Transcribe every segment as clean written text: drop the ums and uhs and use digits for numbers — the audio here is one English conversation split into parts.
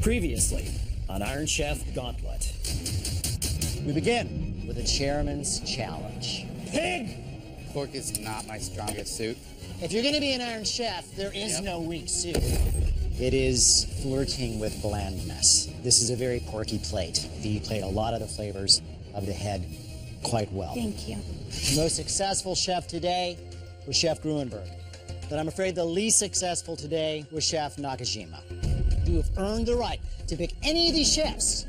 Previously on Iron Chef Gauntlet. We begin with a chairman's challenge. Pig! Pork is not my strongest suit. If you're going to be an Iron Chef, there is no weak suit. It is flirting with blandness. This is a very porky plate. You played a lot of the flavors of the head quite well. Thank you. The most successful chef today was Chef Gruenberg. But I'm afraid the least successful today was Chef Nakajima. You have earned the right to pick any of these chefs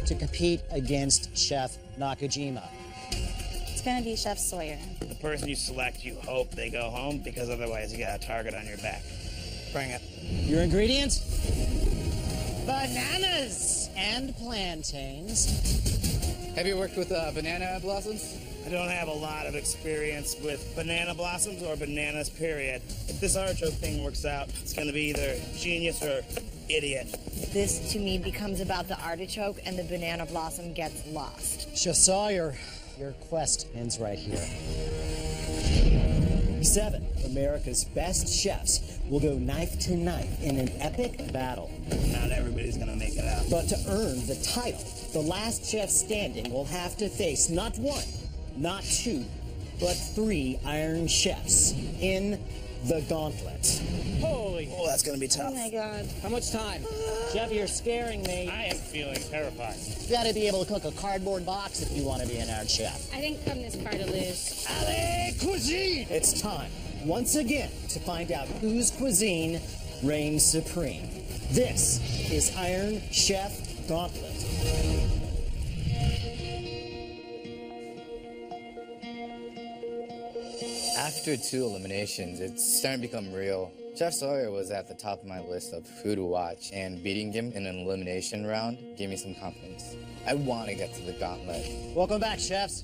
to compete against Chef Nakajima. It's gonna be Chef Sawyer. The person you select, you hope they go home, because otherwise you got a target on your back. Bring it. Your ingredients? Bananas and plantains. Have you worked with banana blossoms? I don't have a lot of experience with banana blossoms or bananas, period. If this artichoke thing works out, it's gonna be either genius or idiot. This, to me, becomes about the artichoke and the banana blossom gets lost. Chef Sawyer, your quest ends right here. 7 America's best chefs will go knife to knife in an epic battle. Not everybody's gonna make it out. But to earn the title, the last chef standing will have to face not 1, not 2, but 3 Iron Chefs in the Gauntlet. Holy, oh, that's gonna be tough. Oh my God. How much time? Chef, you're scaring me. I am feeling terrified. You gotta be able to cook a cardboard box if you want to be an Iron Chef. I didn't come this far to lose. Allez, cuisine! It's time, once again, to find out whose cuisine reigns supreme. This is Iron Chef Gauntlet. After 2 eliminations, it's starting to become real. Chef Sawyer was at the top of my list of who to watch, and beating him in an elimination round gave me some confidence. I want to get to the Gauntlet. Welcome back, chefs.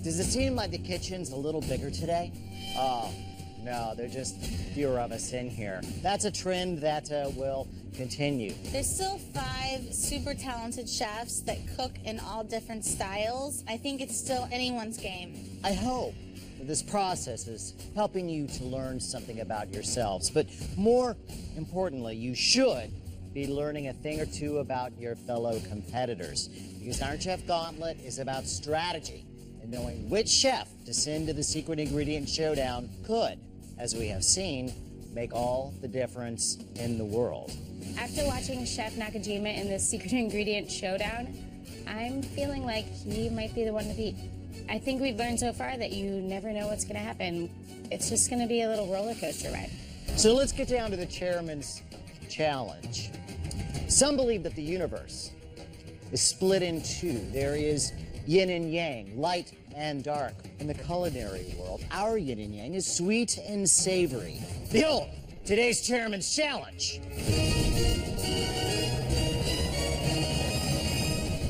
Does it seem like the kitchen's a little bigger today? Oh, no, there's just fewer of us in here. That's a trend that will continue. There's still 5 super talented chefs that cook in all different styles. I think it's still anyone's game. I hope that this process is helping you to learn something about yourselves, but more importantly, you should be learning a thing or two about your fellow competitors, because Iron Chef Gauntlet is about strategy, and knowing which chef to send to the secret ingredient showdown could, as we have seen, make all the difference in the world. After watching Chef Nakajima in the secret ingredient showdown, I'm feeling like he might be the one to beat. I think we've learned so far that you never know what's going to happen. It's just going to be a little roller coaster ride. So let's get down to the chairman's challenge. Some believe that the universe is split in 2. There is yin and yang, light and dark. In the culinary world, our yin and yang is sweet and savory. Behold, today's chairman's challenge.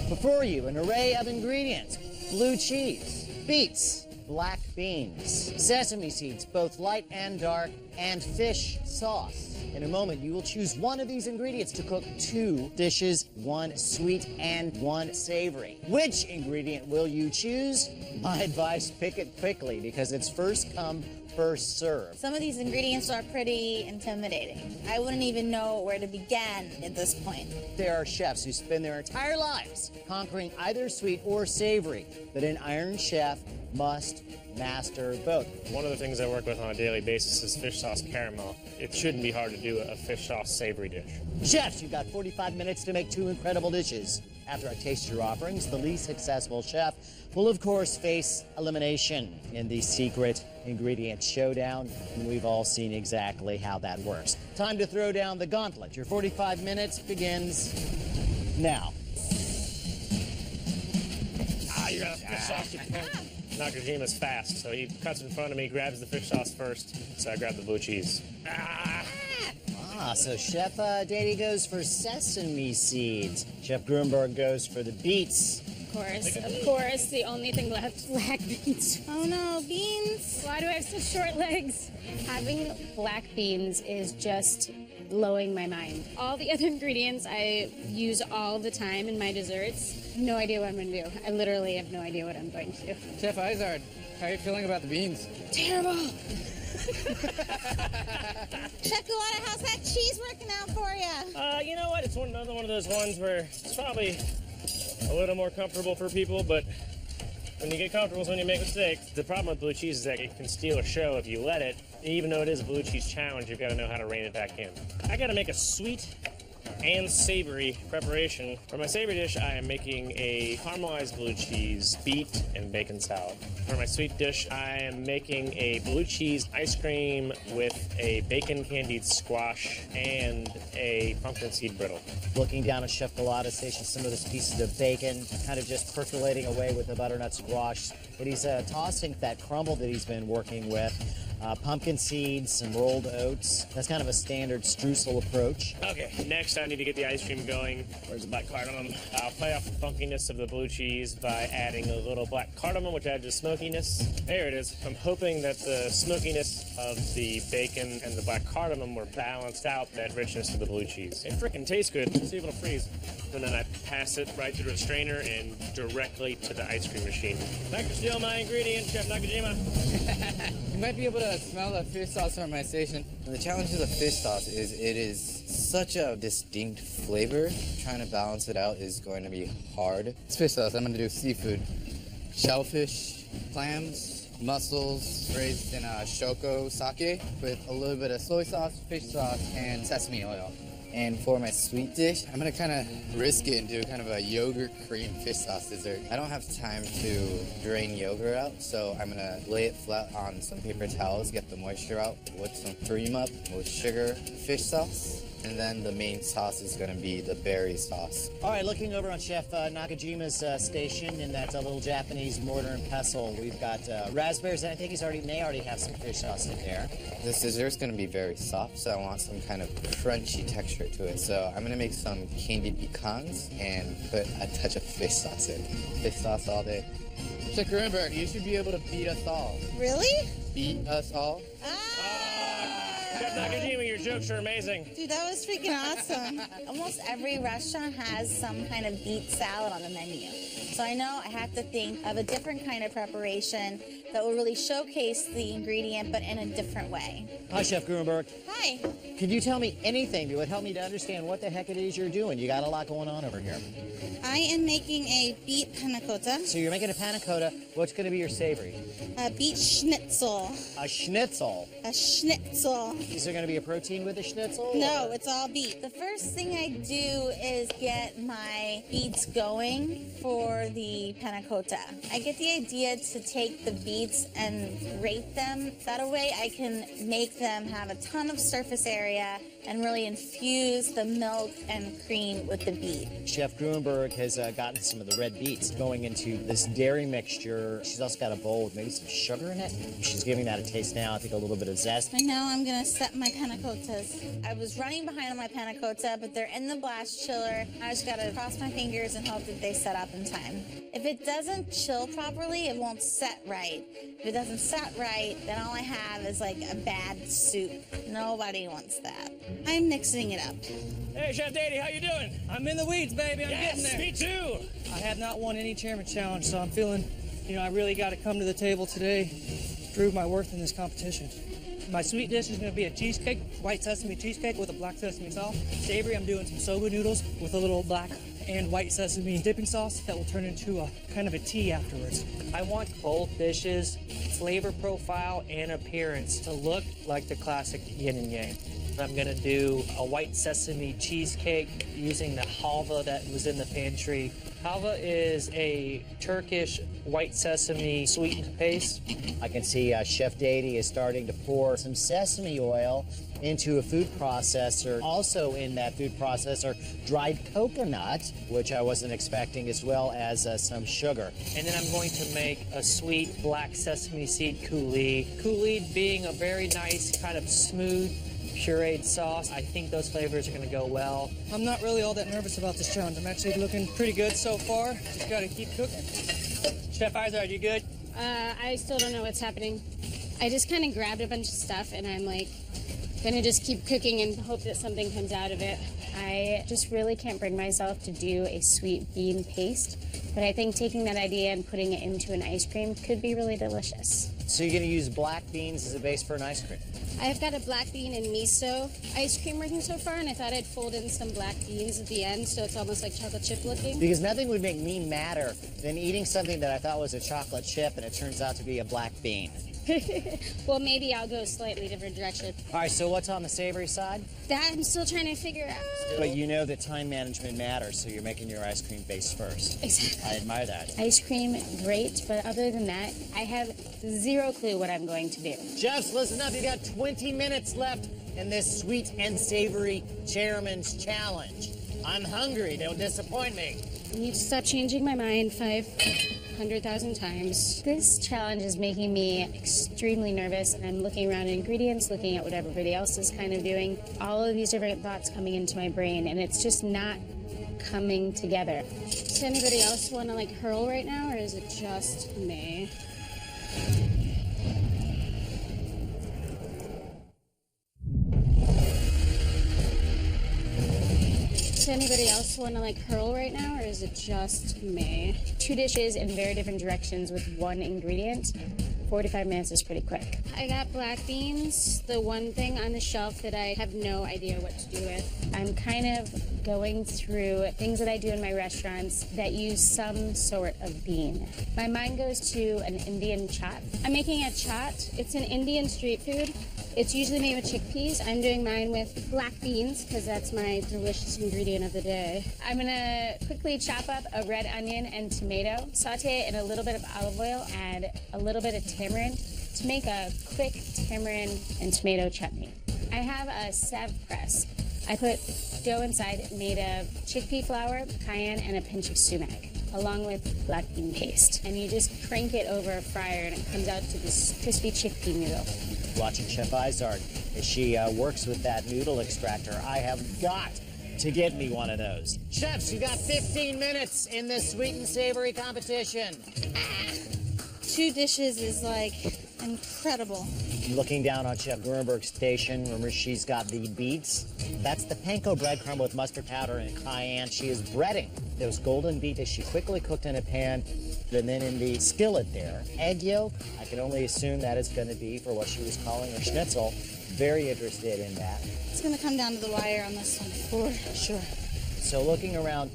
Before you, an array of ingredients: blue cheese, beets, black beans, sesame seeds, both light and dark, and fish sauce. In a moment, you will choose one of these ingredients to cook 2 dishes, 1 sweet and 1 savory. Which ingredient will you choose? My advice, pick it quickly, because it's first come, first serve. Some of these ingredients are pretty intimidating. I wouldn't even know where to begin at this point. There are chefs who spend their entire lives conquering either sweet or savory, but an Iron Chef must master both. One of the things I work with on a daily basis is fish sauce caramel. It shouldn't be hard to do a fish sauce savory dish. Chefs, you've got 45 minutes to make 2 incredible dishes. After I taste your offerings, the least successful chef will, of course, face elimination in the secret ingredient showdown, and we've all seen exactly how that works. Time to throw down the gauntlet. Your 45 minutes begins now. You got fish sauce. Nakajima's fast, so he cuts in front of me, grabs the fish sauce first, so I grab the blue cheese. So Chef Dady goes for sesame seeds. Chef Gruenberg goes for the beets. Of course, the only thing left, black beans. Oh no, beans! Why do I have such short legs? Having black beans is just blowing my mind. All the other ingredients I use all the time in my desserts. No idea what I'm going to do. I literally have no idea what I'm going to do. Chef Izard, how are you feeling about the beans? Terrible! Chef Gulata, how's that cheese working out for you? You know what? It's another one of those ones where it's probably a little more comfortable for people, but when you get comfortable is when you make mistakes. The problem with blue cheese is that it can steal a show if you let it. Even though it is a blue cheese challenge, you've got to know how to rein it back in. I got to make a sweet and savory preparation. For my savory dish, I am making a caramelized blue cheese beet and bacon salad. For my sweet dish, I am making a blue cheese ice cream with a bacon candied squash and a pumpkin seed brittle. Looking down at Chef Gulata's station, some of those pieces of bacon kind of just percolating away with the butternut squash. But he's tossing that crumble that he's been working with. Pumpkin seeds, some rolled oats. That's kind of a standard streusel approach. Okay, next I need to get the ice cream going. Where's the black cardamom? I'll play off the funkiness of the blue cheese by adding a little black cardamom, which adds the smokiness. There it is. I'm hoping that the smokiness of the bacon and the black cardamom were balanced out that richness of the blue cheese. It freaking tastes good. Let's see if it'll freeze. And then I pass it right through a strainer and directly to the ice cream machine. Thanks for stealing my ingredient, Chef Nakajima. You might be able to smell the fish sauce from my station. And the challenge of the fish sauce is it is such a distinct flavor. Trying to balance it out is going to be hard. It's fish sauce. I'm going to do seafood. Shellfish, clams, mussels raised in shoko sake with a little bit of soy sauce, fish sauce, and sesame oil. And for my sweet dish, I'm gonna kind of risk it and do kind of a yogurt cream fish sauce dessert. I don't have time to drain yogurt out, so I'm gonna lay it flat on some paper towels, get the moisture out, whip some cream up with sugar, fish sauce, and then the main sauce is gonna be the berry sauce. All right, looking over on Chef Nakajima's station in that little Japanese mortar and pestle, we've got raspberries, and I think may already have some fish sauce in there. This dessert's gonna be very soft, so I want some kind of crunchy texture to it. So I'm gonna make some candied pecans and put a touch of fish sauce in. Fish sauce all day. Chef Grunberg, you should be able to beat us all. Really? Beat us all? Chef Nakajima, your jokes are amazing. Dude, that was freaking awesome. Almost every restaurant has some kind of beet salad on the menu. So I know I have to think of a different kind of preparation that will really showcase the ingredient, but in a different way. Hi, Chef Grunberg. Hi. Could you tell me anything that would help me to understand what the heck it is you're doing? You got a lot going on over here. I am making a beet panna cotta. So you're making a panna cotta. What's going to be your savory? A beet schnitzel. A schnitzel. A schnitzel. Is there going to be a protein with the schnitzel? No, it's all beet. The first thing I do is get my beets going for the panna cotta. I get the idea to take the beets and grate them. That way I can make them have a ton of surface area and really infuse the milk and cream with the beet. Chef Grunberg has gotten some of the red beets going into this dairy mixture. She's also got a bowl with maybe some sugar in it. She's giving that a taste now. I think a little bit of zest. And now I'm gonna set my panna cottas. I was running behind on my panna cotta, but they're in the blast chiller. I just gotta cross my fingers and hope that they set up in time. If it doesn't chill properly, it won't set right. If it doesn't set right, then all I have is like a bad soup. Nobody wants that. I'm mixing it up. Hey, Chef Daddy, how you doing? I'm in the weeds, baby. I'm Yes, getting there. me too. I have not won any chairman challenge, so I'm feeling, I really got to come to the table today, prove my worth in this competition. My sweet dish is going to be a cheesecake, white sesame cheesecake with a black sesame sauce. Savory, I'm doing some soba noodles with a little black and white sesame dipping sauce that will turn into a kind of a tea afterwards. I want both dishes, flavor profile and appearance to look like the classic yin and yang. I'm gonna do a white sesame cheesecake using the halva that was in the pantry. Halva is a Turkish white sesame sweetened paste. I can see Chef Dady is starting to pour some sesame oil into a food processor. Also in that food processor, dried coconut, which I wasn't expecting, as well as some sugar. And then I'm going to make a sweet black sesame seed coulis. Coulis being a very nice kind of smooth pureed sauce. I think those flavors are going to go well. I'm not really all that nervous about this challenge. I'm actually looking pretty good so far. Just got to keep cooking. Chef Izard, you good? I still don't know what's happening. I just kind of grabbed a bunch of stuff and I'm like gonna just keep cooking and hope that something comes out of it. I just really can't bring myself to do a sweet bean paste, but I think taking that idea and putting it into an ice cream could be really delicious. So you're gonna use black beans as a base for an ice cream. I've got a black bean and miso ice cream working so far, and I thought I'd fold in some black beans at the end, so it's almost like chocolate chip looking. Because nothing would make me madder than eating something that I thought was a chocolate chip and it turns out to be a black bean. Well, maybe I'll go a slightly different direction. All right, so what's on the savory side? That I'm still trying to figure out. But you know that time management matters, so you're making your ice cream base first. Exactly. I admire that. Ice cream, great, but other than that, I have zero clue what I'm going to do. Chefs, listen up. You got 20 minutes left in this sweet and savory chairman's challenge. I'm hungry. Don't disappoint me. I need to stop changing my mind 500,000 times. This challenge is making me extremely nervous, and I'm looking around at ingredients, looking at what everybody else is kind of doing. All of these different thoughts coming into my brain, and it's just not coming together. Does anybody else want to like hurl right now, or is it just me? Does anybody else want to like hurl right now, or is it just me? 2 dishes in very different directions with 1 ingredient. 45 minutes is pretty quick. I got black beans, the one thing on the shelf that I have no idea what to do with. I'm kind of going through things that I do in my restaurants that use some sort of bean. My mind goes to an Indian chaat. I'm making a chaat. It's an Indian street food. It's usually made with chickpeas. I'm doing mine with black beans because that's my delicious ingredient of the day. I'm gonna quickly chop up a red onion and tomato, saute it in a little bit of olive oil, add a little bit of tamarind to make a quick tamarind and tomato chutney. I have a Sav press. I put dough inside made of chickpea flour, cayenne, and a pinch of sumac, along with black bean paste. And you just crank it over a fryer and it comes out to this crispy chickpea noodle. Watching Chef Izard as she works with that noodle extractor. I have got to get me one of those. Chefs, you got 15 minutes in this sweet and savory competition. 2 dishes is like incredible. Looking down on Chef Gruenberg's station, remember she's got the beets. That's the panko breadcrumb with mustard powder and cayenne. She is breading those golden beets that she quickly cooked in a pan. And then in the skillet there, egg yolk, I can only assume that is going to be for what she was calling her schnitzel. Very interested in that. It's going to come down to the wire on this one for sure. So looking around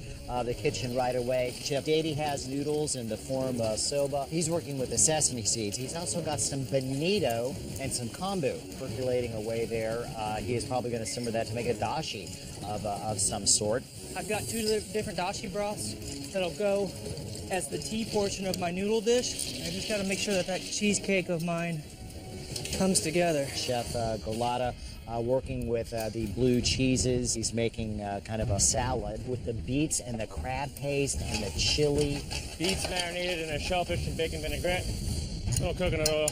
the kitchen right away, Chef Dady has noodles in the form of soba. He's working with the sesame seeds. He's also got some bonito and some kombu percolating away there. He is probably going to simmer that to make a dashi of some sort. I've got 2 different dashi broths that'll go as the tea portion of my noodle dish. I just got to make sure that cheesecake of mine comes together. Chef Golata working with the blue cheeses. He's making kind of a salad with the beets and the crab paste and the chili. Beets marinated in a shellfish and bacon vinaigrette. A little coconut oil.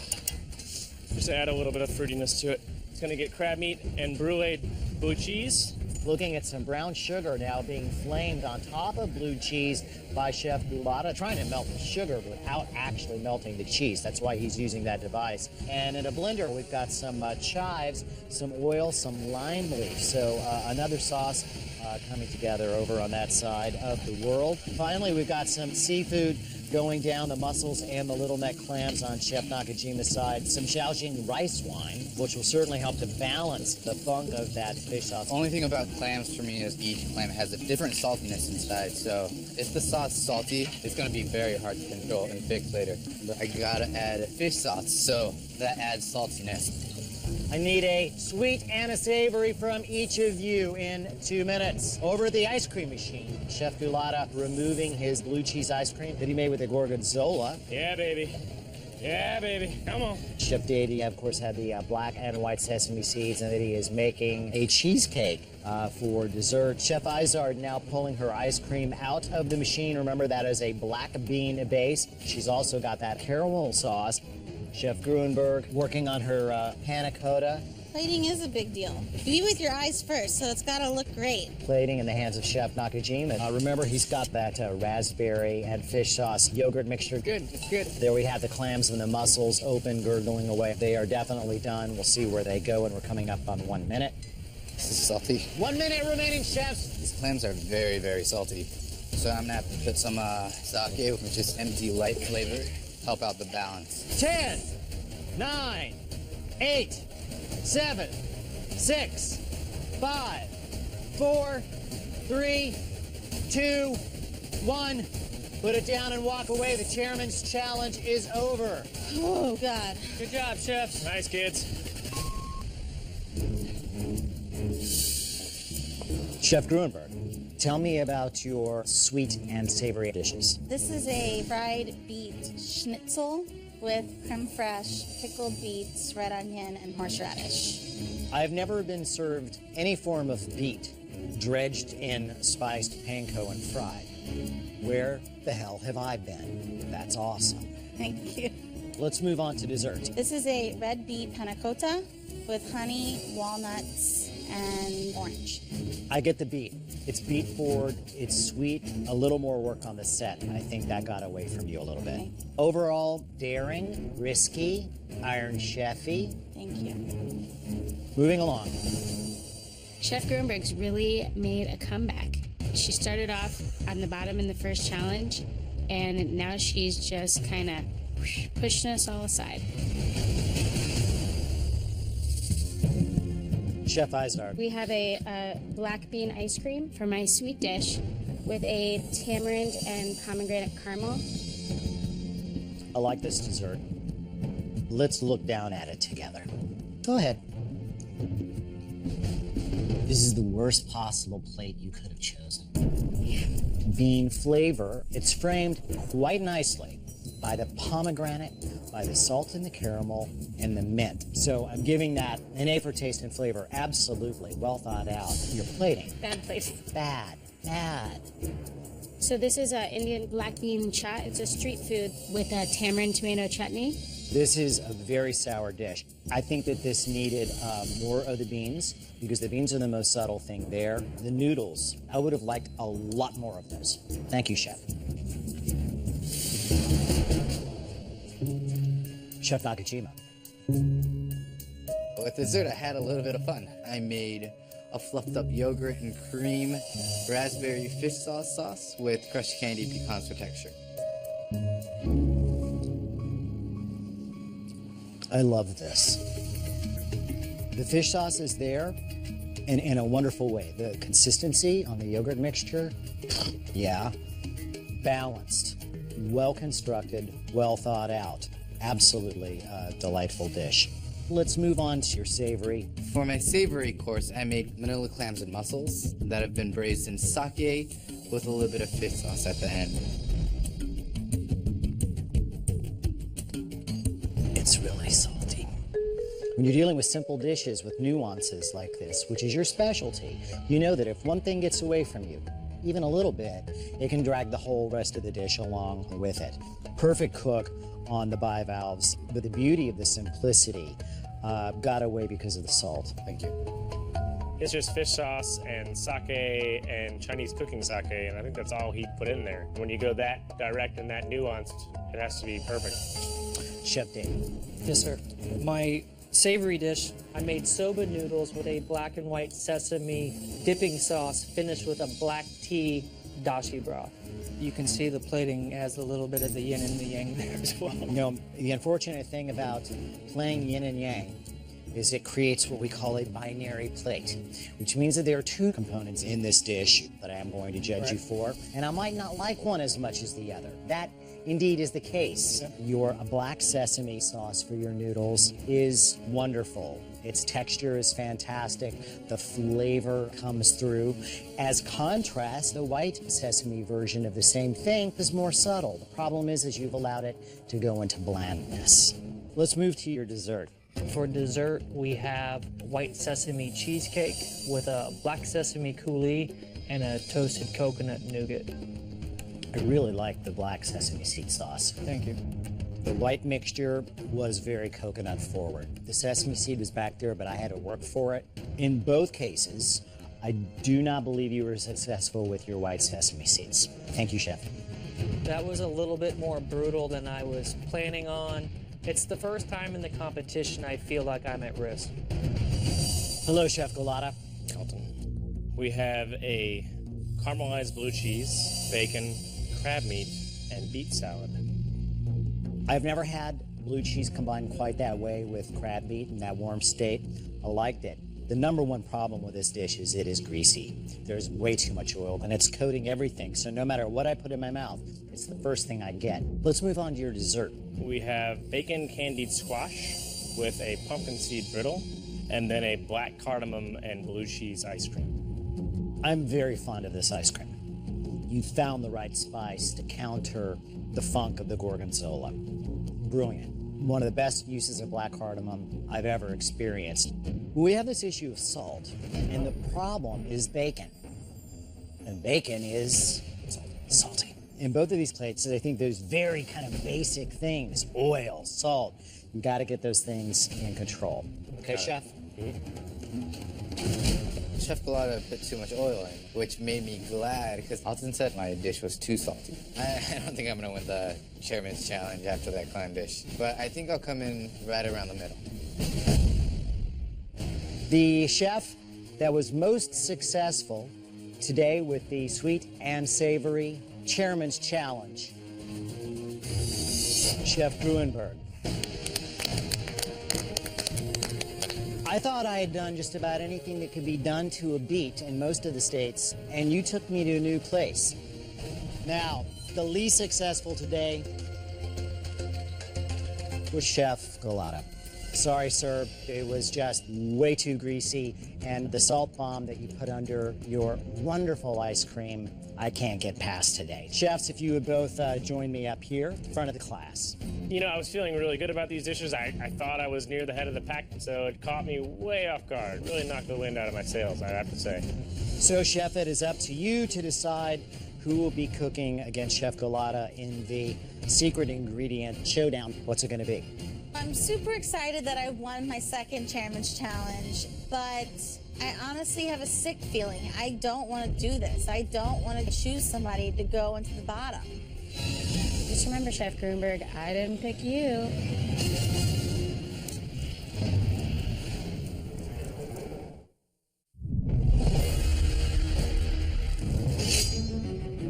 Just add a little bit of fruitiness to it. It's going to get crab meat and brulee blue cheese. Looking at some brown sugar now being flamed on top of blue cheese by Chef Golata, trying to melt the sugar without actually melting the cheese. That's why he's using that device. And in a blender, we've got some chives, some oil, some lime leaf. So another sauce coming together over on that side of the world. Finally, we've got some seafood going down, the mussels and the little neck clams on Chef Nakajima's side. Some Shaoxing rice wine, which will certainly help to balance the funk of that fish sauce. Only thing about clams for me is each clam has a different saltiness inside. So if the sauce is salty, it's going to be very hard to control and fix later. But I gotta add fish sauce, so that adds saltiness. I need a sweet and a savory from each of you in 2 minutes. Over at the ice cream machine, Chef Golata removing his blue cheese ice cream that he made with the gorgonzola. Yeah, baby. Yeah, baby. Come on. Chef Dady, of course, had the black and white sesame seeds, and that he is making a cheesecake for dessert. Chef Izard now pulling her ice cream out of the machine. Remember, that is a black bean base. She's also got that caramel sauce. Chef Gruenberg working on her panna cotta. Plating is a big deal. You eat with your eyes first, so it's got to look great. Plating in the hands of Chef Nakajima. Remember, he's got that raspberry and fish sauce yogurt mixture. Good, it's good. There we have the clams and the mussels open, gurgling away. They are definitely done. We'll see where they go, and we're coming up on 1 minute. This is salty. 1 minute remaining, chefs. These clams are very, very salty. So I'm gonna have to put some sake, which is empty light flavor, help out the balance. 10, 9, 8, 7, 6, 5, 4, 3, 2, 1. Put it down and walk away. The chairman's challenge is over. Oh, God. Good job, chefs. Nice, kids. Chef Gruenberg, tell me about your sweet and savory dishes. This is a fried beet schnitzel with creme fraiche, pickled beets, red onion, and horseradish. I've never been served any form of beet dredged in spiced panko and fried. Where the hell have I been? That's awesome. Thank you. Let's move on to dessert. This is a red beet panna cotta with honey, walnuts, and orange. I get the beet. It's beet forward, it's sweet, a little more work on the set. I think that got away from you a little bit. Okay. Overall, daring, risky, Iron Chefy. Thank you. Moving along. Chef Gruenberg's really made a comeback. She started off on the bottom in the first challenge, and now she's just kind of pushing us all aside. Chef Eisner. We have a black bean ice cream for my sweet dish with a tamarind and pomegranate caramel. I like this dessert. Let's look down at it together. Go ahead. This is the worst possible plate you could have chosen. Bean flavor, it's framed quite nicely by the pomegranate, by the salt and the caramel, and the mint. So I'm giving that an A for taste and flavor. Absolutely well thought out. Your plating. Bad plating. Bad. So this is an Indian black bean chaat. It's a street food with a tamarind tomato chutney. This is a very sour dish. I think that this needed more of the beans because the beans are the most subtle thing there. The noodles, I would have liked a lot more of those. Thank you, Chef. Chef Nakajima. With dessert, I had a little bit of fun. I made a fluffed up yogurt and cream raspberry fish sauce with crushed candy pecans for texture. I love this. The fish sauce is there and in a wonderful way. The consistency on the yogurt mixture, yeah, balanced, well constructed, well thought out. Absolutely delightful dish. Let's move on to your savory. For my savory course, I made manila clams and mussels that have been braised in sake with a little bit of fish sauce at the end. It's really salty. When you're dealing with simple dishes with nuances like this, which is your specialty, you know that if one thing gets away from you, even a little bit, it can drag the whole rest of the dish along with it. Perfect cook on the bivalves, but the beauty of the simplicity got away because of the salt. Thank you. It's just fish sauce and sake and Chinese cooking sake, and I think that's all he put in there. When you go that direct and that nuanced, it has to be perfect. Chef Dave. Yes, sir. My savory dish, I made soba noodles with a black and white sesame dipping sauce finished with a black tea dashi broth. You can see the plating has a little bit of the yin and the yang there as well. You know, the unfortunate thing about playing yin and yang is it creates what we call a binary plate, which means that there are two components in this dish that I am going to judge you for, and I might not like one as much as the other. That indeed is the case. Your black sesame sauce for your noodles is wonderful. Its texture is fantastic. The flavor comes through. As contrast, the white sesame version of the same thing is more subtle. The problem is you've allowed it to go into blandness. Let's move to your dessert. For dessert, we have white sesame cheesecake with a black sesame coulis and a toasted coconut nougat. I really like the black sesame seed sauce. Thank you. The white mixture was very coconut forward. The sesame seed was back there, but I had to work for it. In both cases, I do not believe you were successful with your white sesame seeds. Thank you, Chef. That was a little bit more brutal than I was planning on. It's the first time in the competition I feel like I'm at risk. Hello, Chef Galata. Carlton. We have a caramelized blue cheese, bacon, crab meat, and beet salad. I've never had blue cheese combined quite that way with crab meat in that warm state. I liked it. The number one problem with this dish is it is greasy. There's way too much oil and it's coating everything. So no matter what I put in my mouth, it's the first thing I get. Let's move on to your dessert. We have bacon candied squash with a pumpkin seed brittle and then a black cardamom and blue cheese ice cream. I'm very fond of this ice cream. You found the right spice to counter the funk of the gorgonzola. Brilliant. One of the best uses of black cardamom I've ever experienced. We have this issue of salt, and the problem is bacon. And bacon is salty. In both of these plates, I think those very kind of basic things, oil, salt, you got to get those things in control. Okay, Chef? Chef Galata put too much oil in, which made me glad because Alton said my dish was too salty. I don't think I'm going to win the Chairman's Challenge after that clam dish, but I think I'll come in right around the middle. The chef that was most successful today with the Sweet and Savory Chairman's Challenge, Chef Gruenberg. I thought I had done just about anything that could be done to a beat in most of the states, and you took me to a new place. Now, the least successful today was Chef Galata. Sorry, sir, it was just way too greasy, and the salt bomb that you put under your wonderful ice cream, I can't get past today. Chefs, if you would both join me up here, in front of the class. You know, I was feeling really good about these dishes. I thought I was near the head of the pack, so it caught me way off guard. Really knocked the wind out of my sails, I have to say. So, Chef, it is up to you to decide who will be cooking against Chef Galata in the secret ingredient showdown. What's it going to be? I'm super excited that I won my second Chairman's Challenge, but I honestly have a sick feeling. I don't want to do this. I don't want to choose somebody to go into the bottom. Just remember, Chef Gruenberg, I didn't pick you.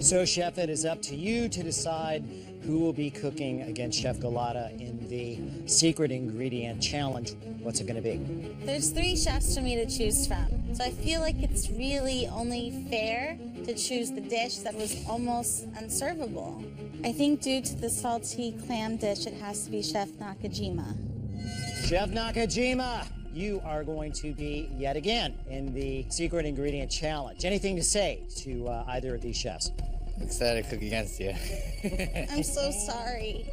So, Chef, it is up to you to decide who will be cooking against Chef Galata in the secret ingredient challenge. What's it going to be? There's 3 chefs for me to choose from, so I feel like it's really only fair to choose the dish that was almost unservable. I think due to the salty clam dish, it has to be Chef Nakajima. Chef Nakajima, you are going to be, yet again, in the secret ingredient challenge. Anything to say to either of these chefs? Excited to cook against you. I'm so sorry.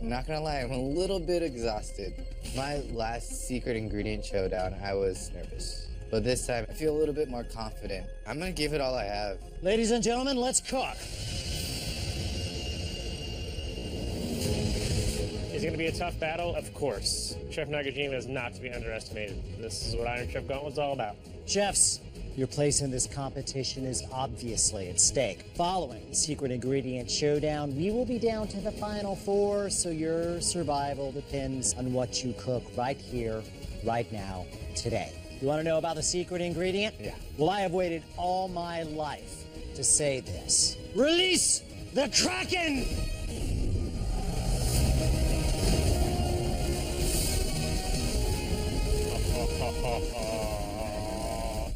I'm not gonna lie, I'm a little bit exhausted. My last secret ingredient showdown, I was nervous. But this time, I feel a little bit more confident. I'm gonna give it all I have. Ladies and gentlemen, let's cook. Is it going to be a tough battle? Of course. Chef Nakajima is not to be underestimated. This is what Iron Chef Gauntlet's all about. Chefs, your place in this competition is obviously at stake. Following the secret ingredient showdown, we will be down to the final 4, so your survival depends on what you cook right here, right now, today. You want to know about the secret ingredient? Yeah. Well, I have waited all my life to say this. Release the Kraken!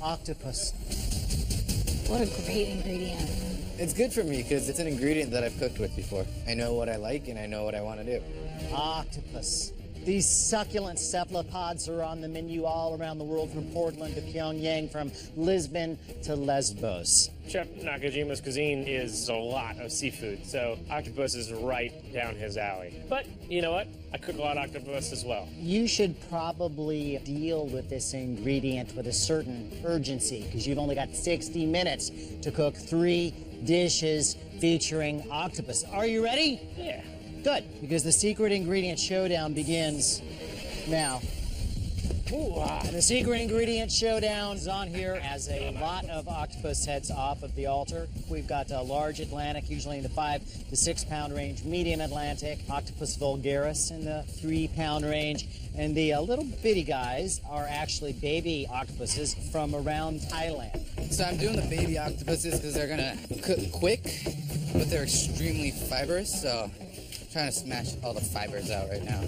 Octopus. What a great ingredient. It's good for me because it's an ingredient that I've cooked with before. I know what I like and I know what I want to do. Octopus. These succulent cephalopods are on the menu all around the world, from Portland to Pyongyang, from Lisbon to Lesbos. Chef Nakajima's cuisine is a lot of seafood, so octopus is right down his alley. But you know what? I cook a lot of octopus as well. You should probably deal with this ingredient with a certain urgency, because you've only got 60 minutes to cook 3 dishes featuring octopus. Are you ready? Yeah. Good, because the secret ingredient showdown begins now. The secret ingredient showdown is on here as a lot of octopus heads off of the altar. We've got a large Atlantic, usually in the 5 to 6 pound range, medium Atlantic, Octopus vulgaris in the 3 pound range, and the little bitty guys are actually baby octopuses from around Thailand. So I'm doing the baby octopuses because they're gonna cook quick, but they're extremely fibrous, so trying to smash all the fibers out right now.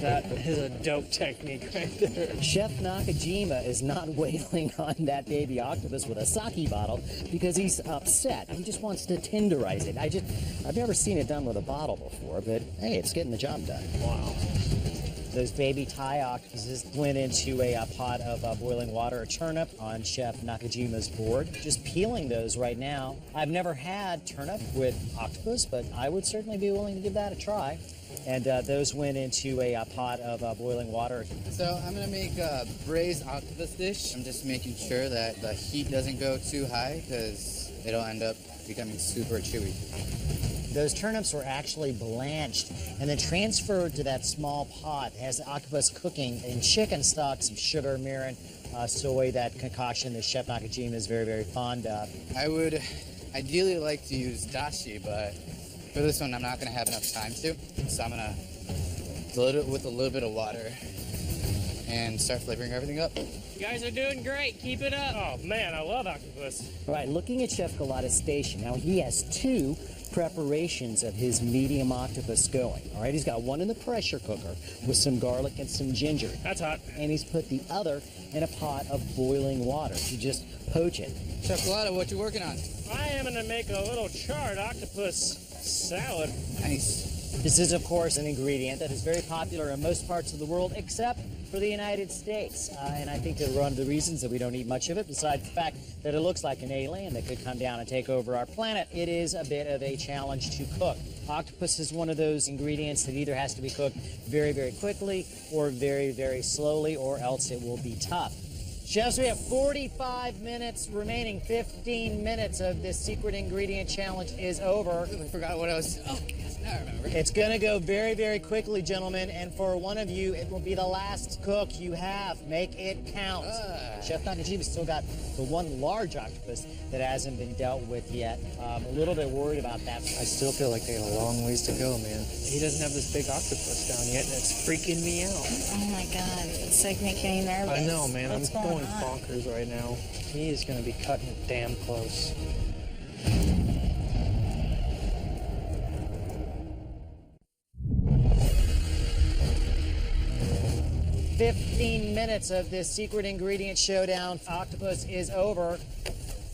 That is a dope technique right there. Chef Nakajima is not wailing on that baby octopus with a sake bottle because he's upset. He just wants to tenderize it. I've never seen it done with a bottle before, but hey, it's getting the job done. Wow. Those baby Thai octopuses went into a pot of boiling water, a turnip on Chef Nakajima's board. Just peeling those right now. I've never had turnip with octopus, but I would certainly be willing to give that a try. And those went into a pot of boiling water. So I'm gonna make a braised octopus dish. I'm just making sure that the heat doesn't go too high because it'll end up becoming super chewy. Those turnips were actually blanched and then transferred to that small pot. It has the octopus cooking in chicken stock, some sugar, mirin, soy, that concoction that Chef Nakajima is very, very fond of. I would ideally like to use dashi, but for this one I'm not going to have enough time to. So I'm going to dilute it with a little bit of water and start flavoring everything up. You guys are doing great. Keep it up. Oh, man, I love octopus. All right, looking at Chef Galata's station. Now, he has two preparations of his medium octopus going. All right, he's got one in the pressure cooker with some garlic and some ginger. That's hot. And he's put the other in a pot of boiling water to just poach it. Chef Galata, what you working on? I am going to make a little charred octopus salad. Nice. This is, of course, an ingredient that is very popular in most parts of the world, except for the United States. And I think that one of the reasons that we don't eat much of it, besides the fact that it looks like an alien that could come down and take over our planet, it is a bit of a challenge to cook. Octopus is one of those ingredients that either has to be cooked very, very quickly or very, very slowly, or else it will be tough. Chefs, we have 45 minutes remaining. 15 minutes of this secret ingredient challenge is over. I forgot what I was... Oh, yes, now I remember. It's going to go very, very quickly, gentlemen, and for one of you, it will be the last cook you have. Make it count. Chef Nakajima's still got the one large octopus that hasn't been dealt with yet. I'm a little bit worried about that. I still feel like they got a long ways to go, man. He doesn't have this big octopus down yet, and it's freaking me out. Oh my God, it's like making me nervous. I know, man. What's I'm going on? bonkers right now. He is going to be cutting it damn close. "15 minutes of this secret ingredient showdown. Octopus is over.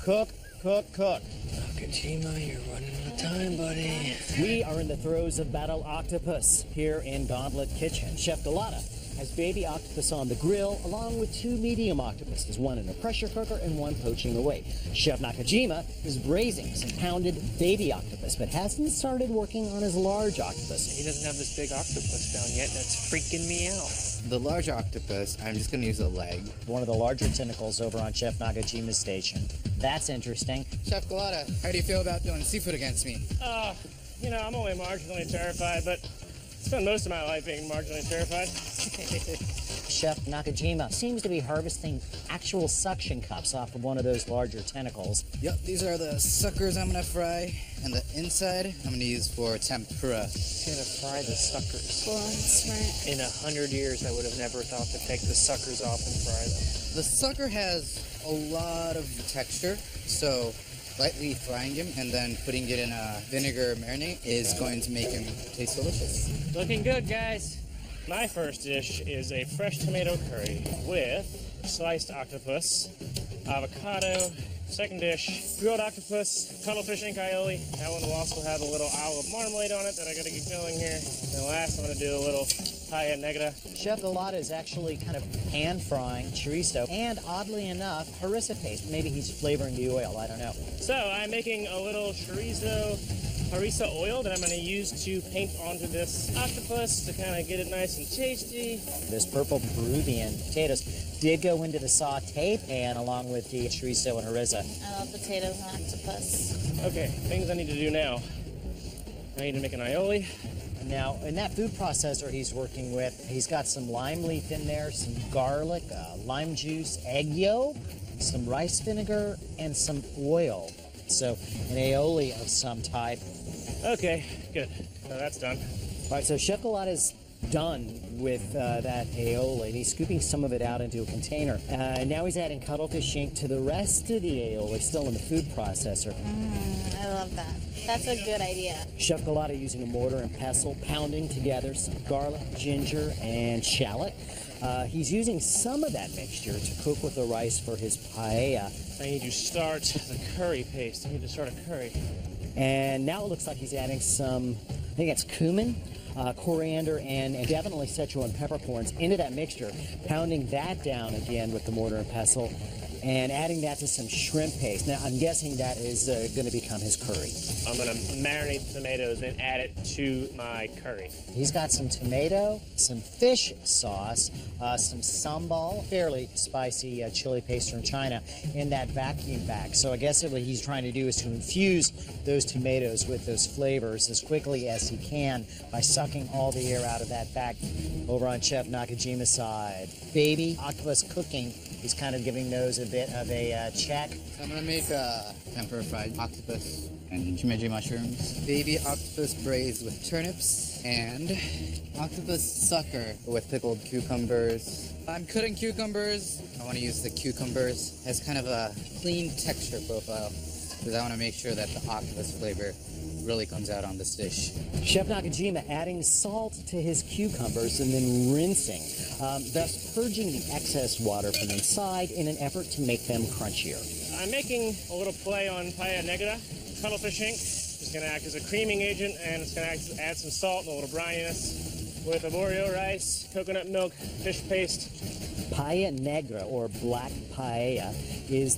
Cook, cook, cook." Nakajima, you're running out of time, buddy. We are in the throes of Battle Octopus here in Gauntlet Kitchen. Chef Galata has baby octopus on the grill, along with two medium octopuses, one in a pressure cooker and one poaching away. Chef Nakajima is braising some pounded baby octopus, but hasn't started working on his large octopus. He doesn't have this big octopus down yet, and it's freaking me out. The large octopus, I'm just going to use a leg. One of the larger tentacles over on Chef Nakajima's station. That's interesting. Chef Galata, how do you feel about doing seafood against me? You know, I'm only marginally terrified, but I spent most of my life being marginally terrified. Chef Nakajima seems to be harvesting actual suction cups off of one of those larger tentacles. Yep, these are the suckers I'm going to fry. And the inside, I'm going to use for tempura. He's going to fry the suckers. Well, that's right. In 100 years, I would have never thought to take the suckers off and fry them. The sucker has a lot of texture, so lightly frying him and then putting it in a vinegar marinade is going to make him taste delicious. Looking good, guys. My first dish is a fresh tomato curry with sliced octopus, avocado. Second dish, grilled octopus, cuttlefish and aioli. That one will also have a little olive marmalade on it that I gotta get going here. And last, I'm gonna do a little paella negra. Chef Galata is actually kind of pan frying chorizo and, oddly enough, harissa paste. Maybe he's flavoring the oil, I don't know. So I'm making a little harissa oil that I'm gonna use to paint onto this octopus to kind of get it nice and tasty. This purple Peruvian potatoes did go into the saute pan along with the chorizo and harissa. I love potatoes and octopus. Okay, things I need to do now. I need to make an aioli. Now, in that food processor he's working with, he's got some lime leaf in there, some garlic, lime juice, egg yolk, some rice vinegar, and some oil. So, an aioli of some type. Okay, good. So that's done. All right, so Chef Galata's done with that aioli. He's scooping some of it out into a container. Now he's adding cuttlefish ink to the rest of the aioli, still in the food processor. I love that. That's a good idea. Chef Galata using a mortar and pestle, pounding together some garlic, ginger, and shallot. He's using some of that mixture to cook with the rice for his paella. I need to start the curry paste. I need to start a curry. And now it looks like he's adding some, I think it's cumin, coriander, and definitely Szechuan peppercorns into that mixture, pounding that down again with the mortar and pestle, and adding that to some shrimp paste. Now, I'm guessing that is going to become his curry. I'm going to marinate the tomatoes and add it to my curry. He's got some tomato, some fish sauce, some sambal, fairly spicy chili paste from China, in that vacuum bag. So I guess what he's trying to do is to infuse those tomatoes with those flavors as quickly as he can by sucking all the air out of that bag. Over on Chef Nakajima's side, baby octopus cooking. He's kind of giving those a bit of a check. So I'm gonna make tempura fried octopus and shimeji mushrooms, baby octopus braised with turnips, and octopus sucker with pickled cucumbers. I'm cutting cucumbers. I want to use the cucumbers as kind of a clean texture profile because I want to make sure that the octopus flavor really comes out on this dish. Chef Nakajima adding salt to his cucumbers and then rinsing, thus purging the excess water from inside in an effort to make them crunchier. I'm making a little play on paella negra, cuttlefish ink. It's going to act as a creaming agent, and it's going to add some salt and a little brininess with arborio rice, coconut milk, fish paste. Paella negra, or black paella, is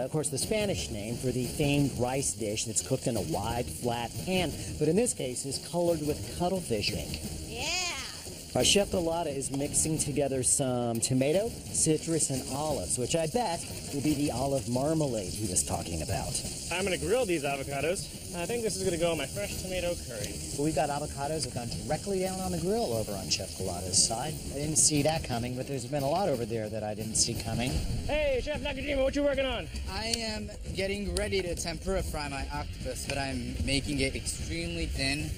of course, the Spanish name for the famed rice dish that's cooked in a wide, flat pan, but in this case is colored with cuttlefish ink. Yeah! Chef Galata is mixing together some tomato, citrus, and olives, which I bet will be the olive marmalade he was talking about. I'm going to grill these avocados. I think this is going to go on my fresh tomato curry. We've got avocados that have gone directly down on the grill over on Chef Galata's side. I didn't see that coming, but there's been a lot over there that I didn't see coming. Hey, Chef Nakajima, what you working on? I am getting ready to tempura fry my octopus, but I'm making it extremely thin,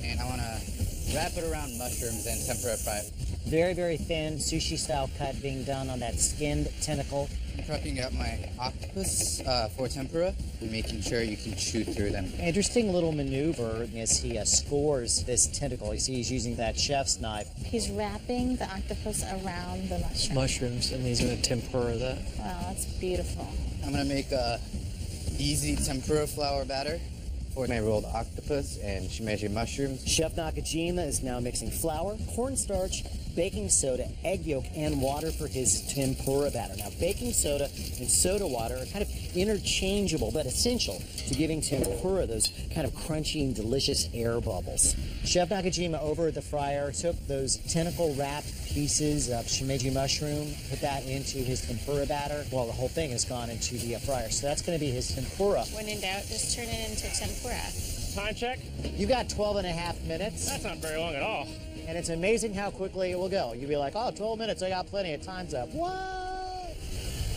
and I want to wrap it around mushrooms and tempura fry. Very, very thin, sushi-style cut being done on that skinned tentacle. I'm prepping up my octopus for tempura, making sure you can chew through them. Interesting little maneuver as he scores this tentacle. You see he's using that chef's knife. He's wrapping the octopus around the mushroom. Mushrooms, and he's going to tempura that. Wow, that's beautiful. I'm going to make a easy tempura flour batter for my rolled octopus and shimeji mushrooms. Chef Nakajima is now mixing flour, cornstarch, baking soda, egg yolk, and water for his tempura batter. Now, baking soda and soda water are kind of interchangeable, but essential to giving tempura those kind of crunchy and delicious air bubbles. Chef Nakajima over at the fryer took those tentacle-wrapped pieces of shimeji mushroom, put that into his tempura batter. Well, the whole thing has gone into the fryer, so that's going to be his tempura. When in doubt, just turn it into tempura. Time check? You've got 12 and a half minutes. That's not very long at all. And it's amazing how quickly it will go. You'll be like, oh, 12 minutes, I got plenty of time's up. What?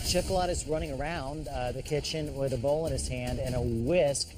Chef Galata's running around the kitchen with a bowl in his hand and a whisk.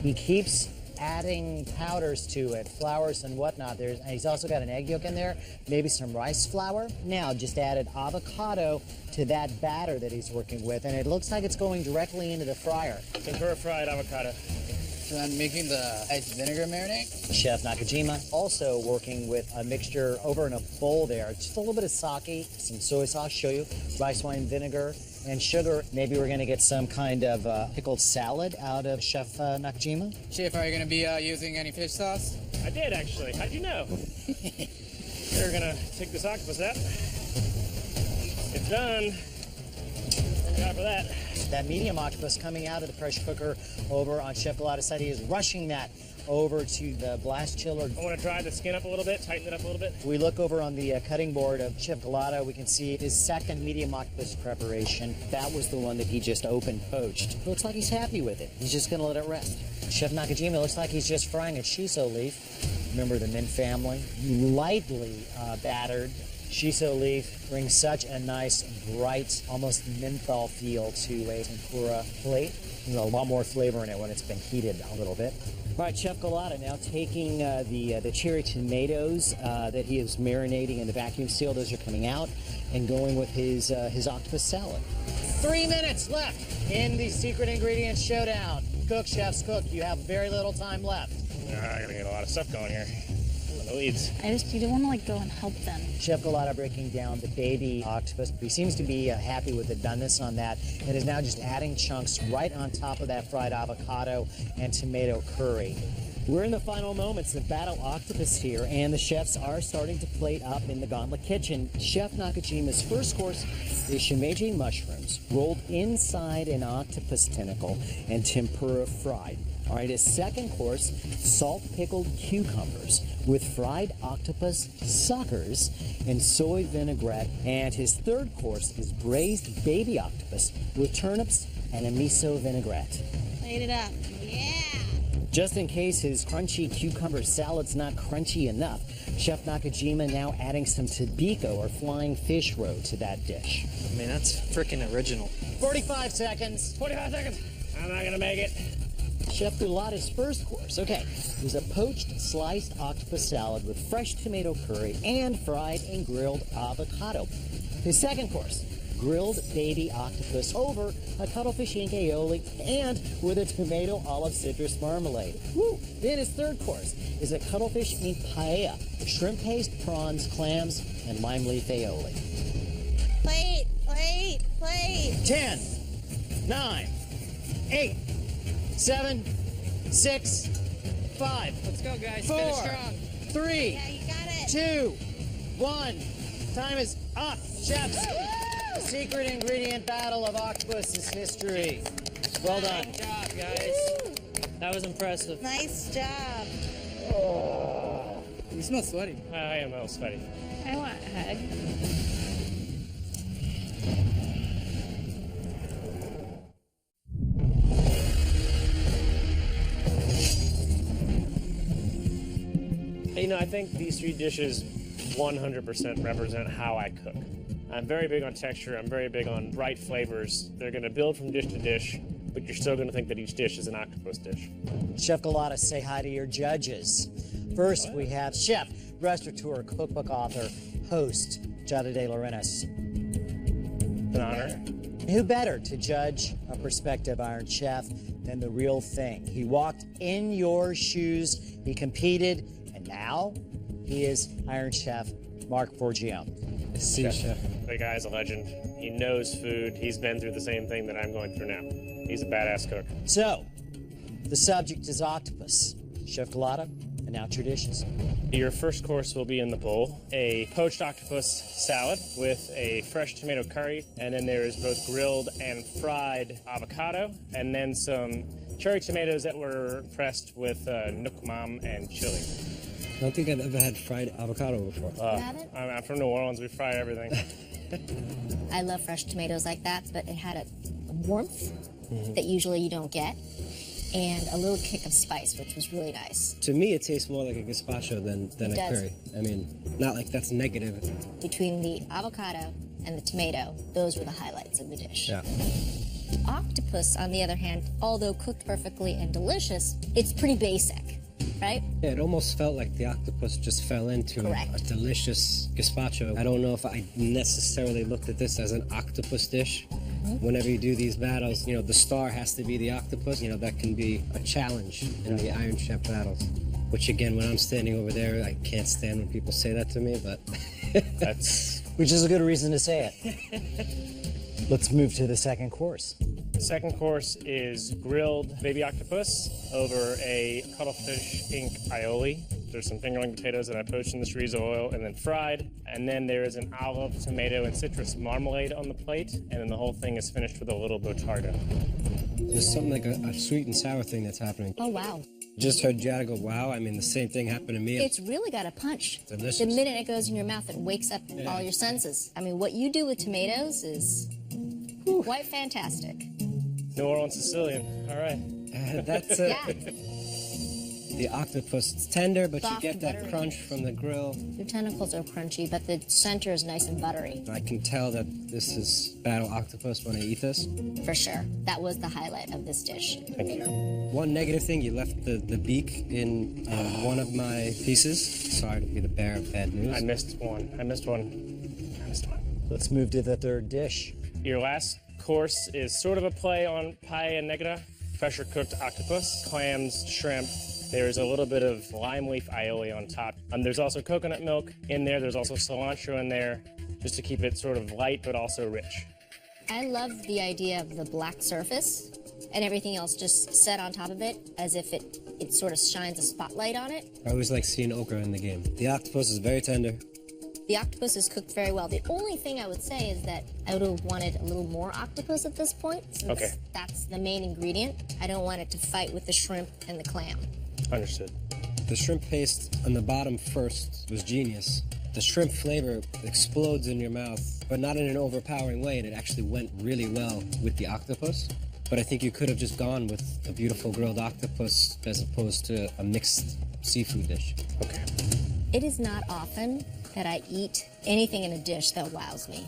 He keeps adding powders to it, flours and whatnot. He's also got an egg yolk in there, maybe some rice flour. Now, just added avocado to that batter that he's working with, and it looks like it's going directly into the fryer. Tempura fried avocado. So I'm making the iced vinegar marinade. Chef Nakajima also working with a mixture over in a bowl there. Just a little bit of sake, some soy sauce, shoyu, rice wine vinegar, and sugar. Maybe we're going to get some kind of pickled salad out of Chef Nakajima. Chef, are you going to be using any fish sauce? I did, actually. How'd you know? We're going to take this octopus out. It's done. Thank God for that. That medium octopus coming out of the pressure cooker over on Chef Galata's side. He is rushing that over to the blast chiller. I want to dry the skin up a little bit, tighten it up a little bit. We look over on the cutting board of Chef Galata. We can see his second medium octopus preparation. That was the one that he just open poached. Looks like he's happy with it. He's just going to let it rest. Chef Nakajima looks like he's just frying a shiso leaf. Remember the mint family? Lightly battered Shiso leaf brings such a nice, bright, almost menthol feel to a tempura plate. There's a lot more flavor in it when it's been heated a little bit. All right, Chef Galata now taking the cherry tomatoes that he is marinating in the vacuum seal. Those are coming out, and going with his octopus salad. 3 minutes left in the secret ingredients showdown. Cook, chefs, cook. You have very little time left. I gotta get a lot of stuff going here. The leads. You don't want to like go and help them. Chef Galata breaking down the baby octopus. He seems to be happy with the doneness on that, and is now just adding chunks right on top of that fried avocado and tomato curry. We're in the final moments of Battle Octopus here, and the chefs are starting to plate up in the Gauntlet kitchen. Chef Nakajima's first course is shimeji mushrooms rolled inside an octopus tentacle and tempura fried. All right, his second course, salt pickled cucumbers with fried octopus suckers and soy vinaigrette. And his third course is braised baby octopus with turnips and a miso vinaigrette. Plate it up. Yeah. Just in case his crunchy cucumber salad's not crunchy enough, Chef Nakajima now adding some tobiko or flying fish roe to that dish. I mean, that's freaking original. 45 seconds. 45 seconds. I'm not gonna make it. Chef Galata's first course, okay, was a poached sliced octopus salad with fresh tomato curry and fried and grilled avocado. His second course, grilled baby octopus over a cuttlefish ink aioli and with a tomato olive citrus marmalade. Woo! Then his third course is a cuttlefish ink paella, shrimp paste, prawns, clams, and lime leaf aioli. Plate, plate, plate. 10, 9, 8, 7, 6, 5. Let's go, guys. 4, Finish strong. 3, Yeah, you got it. 2, 1. Time is up. Chefs, the secret ingredient battle of octopus history. Well done. Good job, guys. Woo. That was impressive. Nice job. You smell sweaty. I am a little sweaty. I want a hug. You know, I think these three dishes 100% represent how I cook. I'm very big on texture. I'm very big on bright flavors. They're going to build from dish to dish, but you're still going to think that each dish is an octopus dish. Chef Galata, say hi to your judges. First, we have chef, restaurateur, cookbook author, host, Jada De Laurentiis. An honor. Who better to judge a prospective Iron Chef than the real thing? He walked in your shoes, he competed, and now he is Iron Chef Mark Forgione. See you, Chef. The guy's a legend. He knows food. He's been through the same thing that I'm going through now. He's a badass cook. So, the subject is octopus. Chef Galata, announce your dishes. Your first course will be in the bowl, a poached octopus salad with a fresh tomato curry, and then there is both grilled and fried avocado, and then some cherry tomatoes that were pressed with nukmam and chili. I don't think I've ever had fried avocado before. Haven't? I'm from New Orleans. We fry everything. I love fresh tomatoes like that, but it had a warmth that usually you don't get, and a little kick of spice, which was really nice. To me, it tastes more like a gazpacho than It a does. curry. I mean, not like that's negative. Between the avocado and the tomato, those were the highlights of the dish. Yeah. Octopus, on the other hand, although cooked perfectly and delicious, it's pretty basic, right? Yeah, it almost felt like the octopus just fell into a Correct. delicious gazpacho. I don't know if I necessarily looked at this as an octopus dish. Whenever you do these battles, you know, the star has to be the octopus. You know, that can be a challenge in the Iron Chef battles. Which, again, when I'm standing over there, I can't stand when people say that to me, but... Which is a good reason to say it. Let's move to the second course. The second course is grilled baby octopus over a cuttlefish ink aioli. There's some fingerling potatoes that I poached in the chorizo oil and then fried. And then there is an olive, tomato, and citrus marmalade on the plate. And then the whole thing is finished with a little butardo. There's something like a sweet and sour thing that's happening. Oh, wow. Just heard Jada go, wow. I mean, the same thing happened to me. It's really got a punch. Delicious. The minute it goes in your mouth, it wakes up all your senses. I mean, what you do with tomatoes is quite fantastic. New Orleans Sicilian. All right. That's Yeah. The octopus, it's tender, but Soft, you get that buttery. crunch from the grill. Your tentacles are crunchy, but the center is nice and buttery. I can tell that this is battle octopus when I eat this. For sure. That was the highlight of this dish. Thank you. One negative thing, you left the beak in one of my pieces. Sorry to be the bearer of bad news. I missed one. Let's move to the third dish. Your last course is sort of a play on pie and negra, pressure cooked octopus, clams, shrimp. There's a little bit of lime leaf aioli on top. There's also coconut milk in there. There's also cilantro in there, just to keep it sort of light but also rich. I love the idea of the black surface and everything else just set on top of it as if it sort of shines a spotlight on it. I always like seeing okra in the game. The octopus is very tender. The octopus is cooked very well. The only thing I would say is that I would have wanted a little more octopus at this point, since that's the main ingredient. I don't want it to fight with the shrimp and the clam. Understood. The shrimp paste on the bottom first was genius. The shrimp flavor explodes in your mouth, but not in an overpowering way, and it actually went really well with the octopus. But I think you could have just gone with a beautiful grilled octopus as opposed to a mixed seafood dish. Okay. It is not often that I eat anything in a dish that wows me.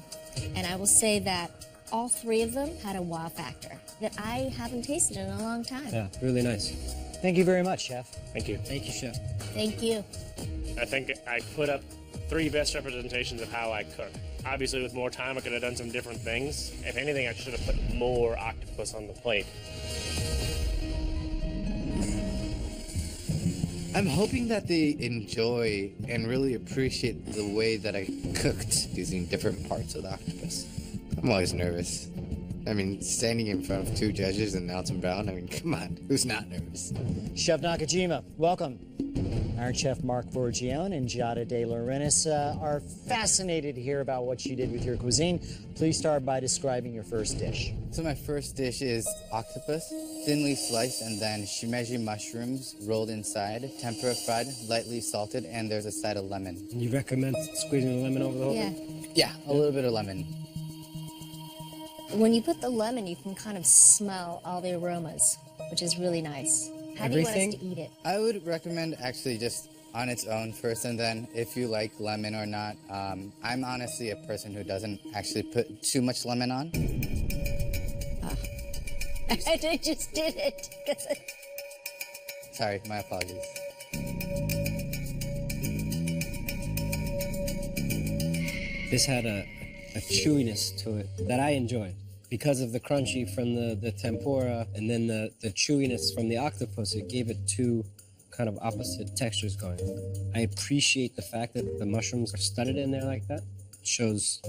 And I will say that all three of them had a wow factor that I haven't tasted in a long time. Yeah, really nice. Thank you very much, Chef. Thank you. Thank you, Chef. Thank you. I think I put up 3 best representations of how I cook. Obviously, with more time, I could have done some different things. If anything, I should have put more octopus on the plate. I'm hoping that they enjoy and really appreciate the way that I cooked using different parts of the octopus. I'm always nervous. I mean, standing in front of 2 judges and Alton Brown, I mean, come on, who's not nervous? Chef Nakajima, welcome. Iron Chef Mark Forgione and Giada De Laurentiis are fascinated to hear about what you did with your cuisine. Please start by describing your first dish. So my first dish is octopus, thinly sliced, and then shimeji mushrooms rolled inside, tempura fried, lightly salted, and there's a side of lemon. You recommend squeezing the lemon over the whole thing? Yeah, a little bit of lemon. When you put the lemon, you can kind of smell all the aromas, which is really nice. How do you want us to eat it? I would recommend actually just on its own first, and then if you like lemon or not. I'm honestly a person who doesn't actually put too much lemon on. I just did it. Sorry, my apologies. This had a chewiness to it that I enjoyed. Because of the crunchy from the tempura and then the chewiness from the octopus, it gave it 2 kind of opposite textures going. I appreciate the fact that the mushrooms are studded in there like that. It shows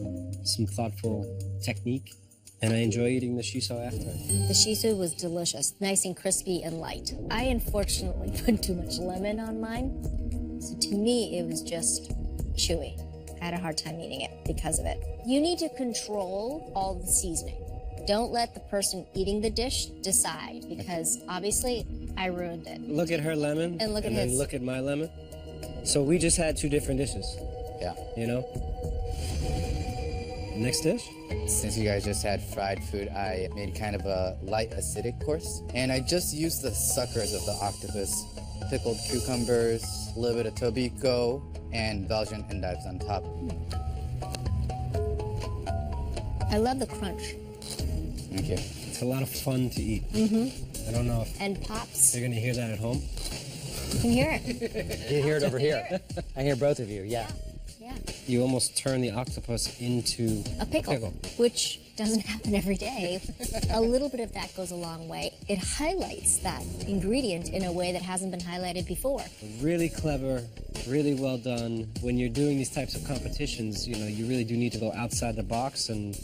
some thoughtful technique, and I enjoy eating the shiso after. The shiso was delicious, nice and crispy and light. I unfortunately put too much lemon on mine, so to me it was just chewy. I had a hard time eating it because of it. You need to control all the seasoning. Don't let the person eating the dish decide, because obviously I ruined it. Look at her lemon, and look at then his. look at my lemon. So we just had 2 different dishes. Yeah. You know? Next dish? Since you guys just had fried food, I made kind of a light acidic course. And I just used the suckers of the octopus. Pickled cucumbers, a little bit of tobiko, and Belgian endives on top. I love the crunch. Thank you. It's a lot of fun to eat. Mm-hmm. I don't know if and pops. They're gonna hear that at home. You can hear it. You hear it over here. I hear both of you, yeah. Yeah. You almost turn the octopus into a pickle, which doesn't happen every day. A little bit of that goes a long way. It highlights that ingredient in a way that hasn't been highlighted before. Really clever, really well done. When you're doing these types of competitions, you know, you really do need to go outside the box, and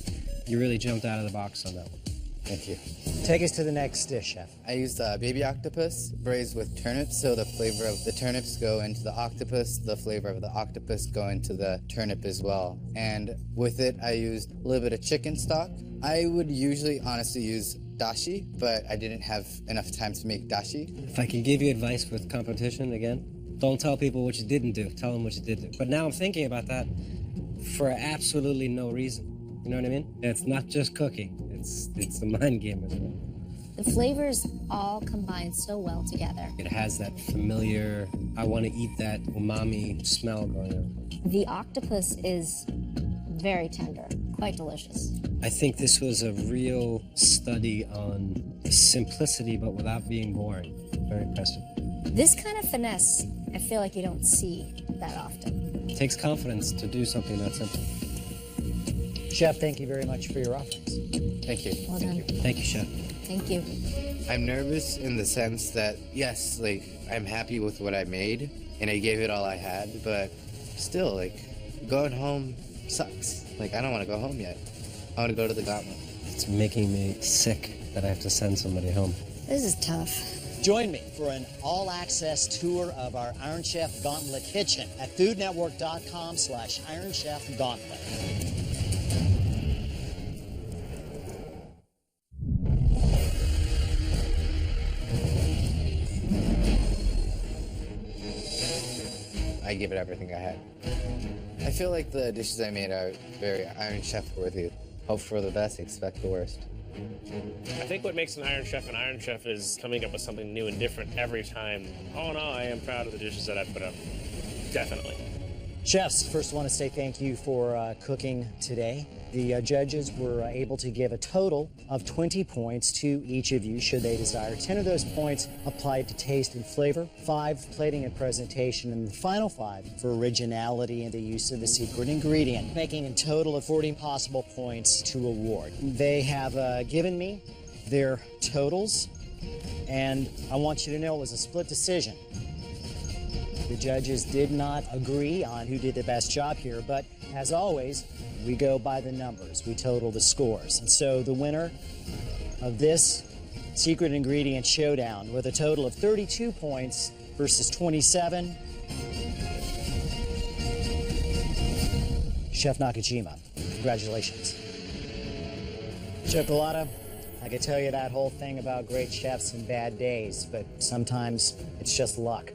you really jumped out of the box on that one. Thank you. Take us to the next dish, Chef. I used baby octopus braised with turnips, so the flavor of the turnips go into the octopus, the flavor of the octopus go into the turnip as well. And with it, I used a little bit of chicken stock. I would usually honestly use dashi, but I didn't have enough time to make dashi. If I can give you advice with competition again, don't tell people what you didn't do, tell them what you did do. But now I'm thinking about that for absolutely no reason. You know what I mean? It's not just cooking. It's a mind game as well. The flavors all combine so well together. It has that familiar, I want to eat that umami smell going on. The octopus is very tender, quite delicious. I think this was a real study on simplicity, but without being boring. Very impressive. This kind of finesse, I feel like you don't see that often. It takes confidence to do something that simple. Chef, thank you very much for your offerings. Thank you. Well done. Thank you, Chef. Thank you. I'm nervous in the sense that, yes, like, I'm happy with what I made, and I gave it all I had, but still, like, going home sucks. Like, I don't want to go home yet. I want to go to the Gauntlet. It's making me sick that I have to send somebody home. This is tough. Join me for an all-access tour of our Iron Chef Gauntlet kitchen at foodnetwork.com/IronChefGauntlet. I gave it everything I had. I feel like the dishes I made are very Iron Chef worthy. Hope for the best, expect the worst. I think what makes an Iron Chef is coming up with something new and different every time. All in all, I am proud of the dishes that I put up. Definitely. Chefs, first want to say thank you for cooking today. The judges were able to give a total of 20 points to each of you, should they desire. 10 of those points applied to taste and flavor, 5 plating and presentation, and the final 5 for originality and the use of the secret ingredient, making a total of 40 possible points to award. They have given me their totals, and I want you to know it was a split decision. The judges did not agree on who did the best job here, but as always, we go by the numbers. We total the scores. And so the winner of this secret ingredient showdown with a total of 32 points versus 27, Chef Nakajima. Congratulations. Chocolata, I could tell you that whole thing about great chefs and bad days, but sometimes it's just luck.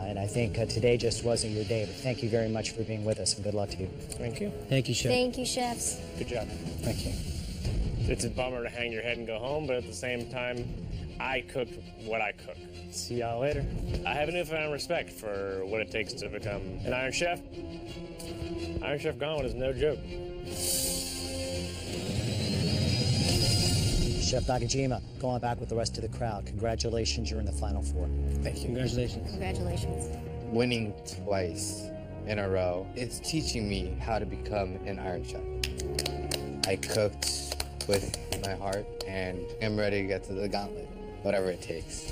And I think today just wasn't your day, but thank you very much for being with us, and good luck to you. Thank you. Thank you, Chef. Thank you, chefs. Good job. Thank you. It's a bummer to hang your head and go home, but at the same time, I cooked what I cook. See y'all later. I have a newfound respect for what it takes to become an Iron Chef. Iron Chef Gauntlet is no joke. Chef Nakajima, going back with the rest of the crowd. Congratulations, you're in the final 4. Thank you. Congratulations. Congratulations. Winning twice in a row, it's teaching me how to become an Iron Chef. I cooked with my heart, and I'm ready to get to the Gauntlet, whatever it takes.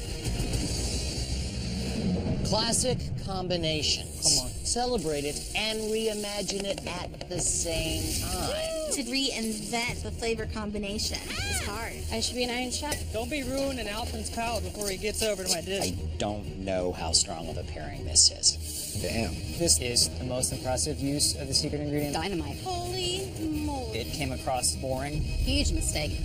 Classic combinations. Come on. Celebrate it and reimagine it at the same time. To reinvent the flavor combination is hard. I should be an Iron Chef. Don't be ruining Alton's palate before he gets over to my dish. I don't know how strong of a pairing this is. Damn. This is the most impressive use of the secret ingredient. Dynamite. Holy moly. It came across boring. Huge mistake.